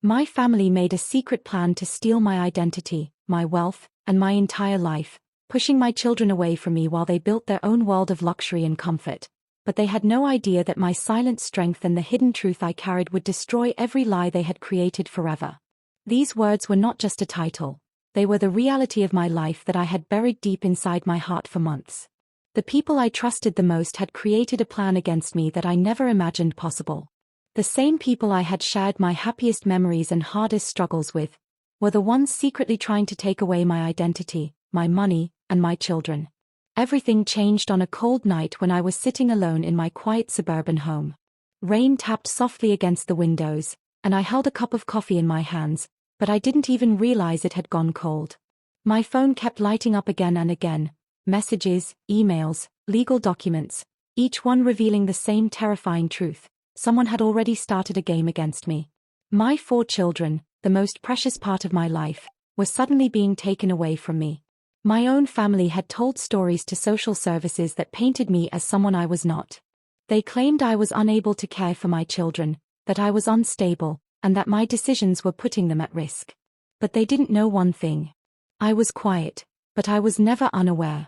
My family made a secret plan to steal my identity, my wealth, and my entire life, pushing my children away from me while they built their own world of luxury and comfort. But they had no idea that my silent strength and the hidden truth I carried would destroy every lie they had created forever. These words were not just a title. They were the reality of my life that I had buried deep inside my heart for months. The people I trusted the most had created a plan against me that I never imagined possible. The same people I had shared my happiest memories and hardest struggles with were the ones secretly trying to take away my identity, my money, and my children. Everything changed on a cold night when I was sitting alone in my quiet suburban home. Rain tapped softly against the windows, and I held a cup of coffee in my hands, but I didn't even realize it had gone cold. My phone kept lighting up again and again, messages, emails, legal documents, each one revealing the same terrifying truth. Someone had already started a game against me. My 4 children, the most precious part of my life, were suddenly being taken away from me. My own family had told stories to social services that painted me as someone I was not. They claimed I was unable to care for my children, that I was unstable, and that my decisions were putting them at risk. But they didn't know one thing. I was quiet, but I was never unaware.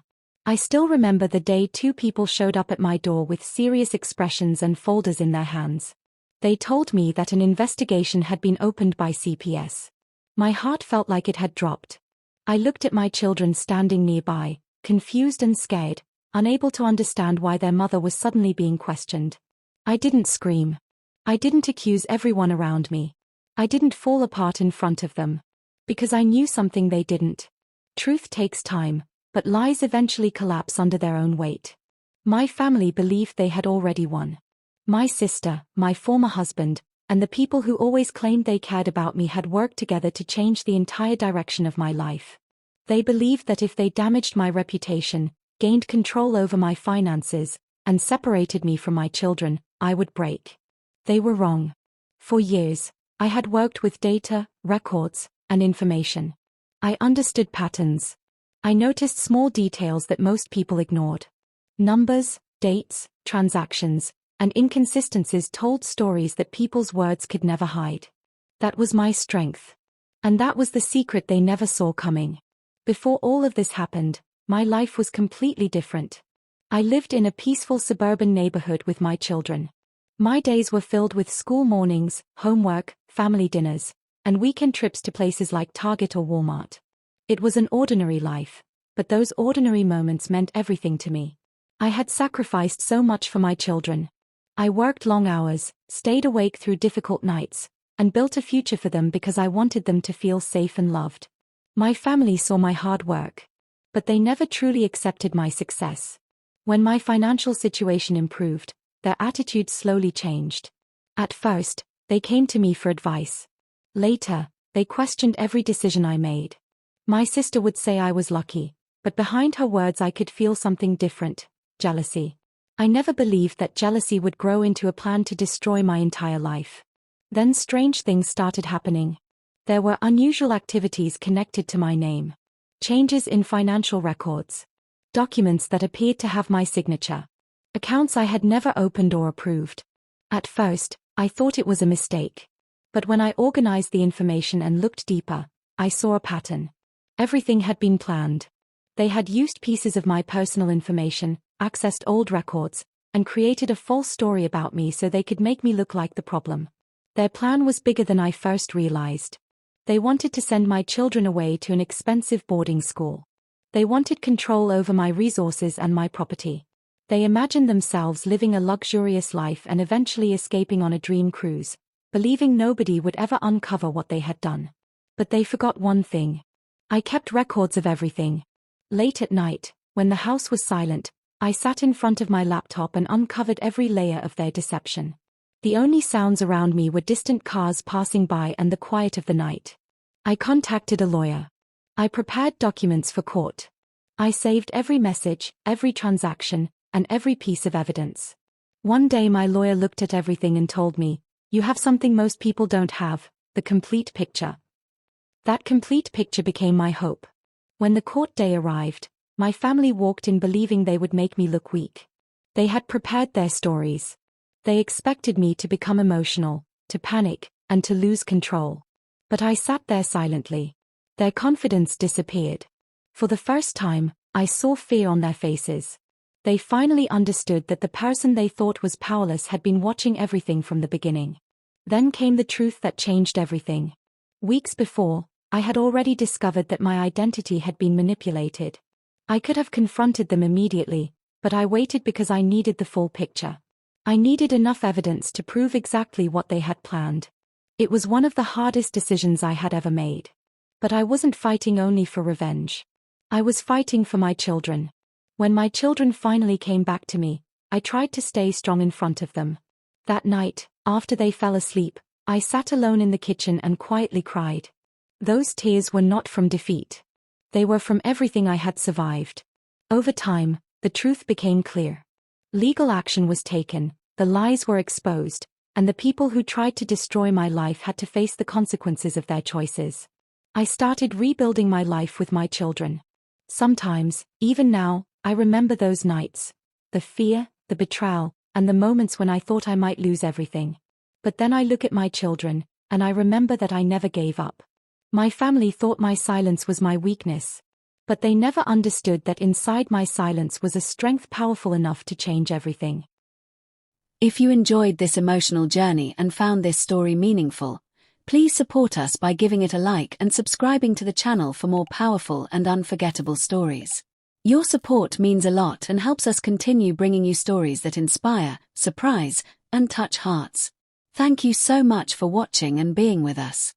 I still remember the day 2 people showed up at my door with serious expressions and folders in their hands. They told me that an investigation had been opened by CPS. My heart felt like it had dropped. I looked at my children standing nearby, confused and scared, unable to understand why their mother was suddenly being questioned. I didn't scream. I didn't accuse everyone around me. I didn't fall apart in front of them. Because I knew something they didn't. Truth takes time, but lies eventually collapse under their own weight. My family believed they had already won. My sister, my former husband, and the people who always claimed they cared about me had worked together to change the entire direction of my life. They believed that if they damaged my reputation, gained control over my finances, and separated me from my children, I would break. They were wrong. For years, I had worked with data, records, and information. I understood patterns. I noticed small details that most people ignored. Numbers, dates, transactions, and inconsistencies told stories that people's words could never hide. That was my strength. And that was the secret they never saw coming. Before all of this happened, my life was completely different. I lived in a peaceful suburban neighborhood with my children. My days were filled with school mornings, homework, family dinners, and weekend trips to places like Target or Walmart. It was an ordinary life, but those ordinary moments meant everything to me. I had sacrificed so much for my children. I worked long hours, stayed awake through difficult nights, and built a future for them because I wanted them to feel safe and loved. My family saw my hard work, but they never truly accepted my success. When my financial situation improved, their attitudes slowly changed. At first, they came to me for advice. Later, they questioned every decision I made. My sister would say I was lucky, but behind her words I could feel something different: jealousy. I never believed that jealousy would grow into a plan to destroy my entire life. Then strange things started happening. There were unusual activities connected to my name. Changes in financial records. Documents that appeared to have my signature. Accounts I had never opened or approved. At first, I thought it was a mistake. But when I organized the information and looked deeper, I saw a pattern. Everything had been planned. They had used pieces of my personal information, accessed old records, and created a false story about me so they could make me look like the problem. Their plan was bigger than I first realized. They wanted to send my children away to an expensive boarding school. They wanted control over my resources and my property. They imagined themselves living a luxurious life and eventually escaping on a dream cruise, believing nobody would ever uncover what they had done. But they forgot one thing. I kept records of everything. Late at night, when the house was silent, I sat in front of my laptop and uncovered every layer of their deception. The only sounds around me were distant cars passing by and the quiet of the night. I contacted a lawyer. I prepared documents for court. I saved every message, every transaction, and every piece of evidence. One day my lawyer looked at everything and told me, "You have something most people don't have, the complete picture." That complete picture became my hope. When the court day arrived, my family walked in believing they would make me look weak. They had prepared their stories. They expected me to become emotional, to panic, and to lose control. But I sat there silently. Their confidence disappeared. For the first time, I saw fear on their faces. They finally understood that the person they thought was powerless had been watching everything from the beginning. Then came the truth that changed everything. Weeks before, I had already discovered that my identity had been manipulated. I could have confronted them immediately, but I waited because I needed the full picture. I needed enough evidence to prove exactly what they had planned. It was one of the hardest decisions I had ever made. But I wasn't fighting only for revenge. I was fighting for my children. When my children finally came back to me, I tried to stay strong in front of them. That night, after they fell asleep, I sat alone in the kitchen and quietly cried. Those tears were not from defeat. They were from everything I had survived. Over time, the truth became clear. Legal action was taken, the lies were exposed, and the people who tried to destroy my life had to face the consequences of their choices. I started rebuilding my life with my children. Sometimes, even now, I remember those nights. The fear, the betrayal, and the moments when I thought I might lose everything. But then I look at my children, and I remember that I never gave up. My family thought my silence was my weakness. But they never understood that inside my silence was a strength powerful enough to change everything. If you enjoyed this emotional journey and found this story meaningful, please support us by giving it a like and subscribing to the channel for more powerful and unforgettable stories. Your support means a lot and helps us continue bringing you stories that inspire, surprise, and touch hearts. Thank you so much for watching and being with us.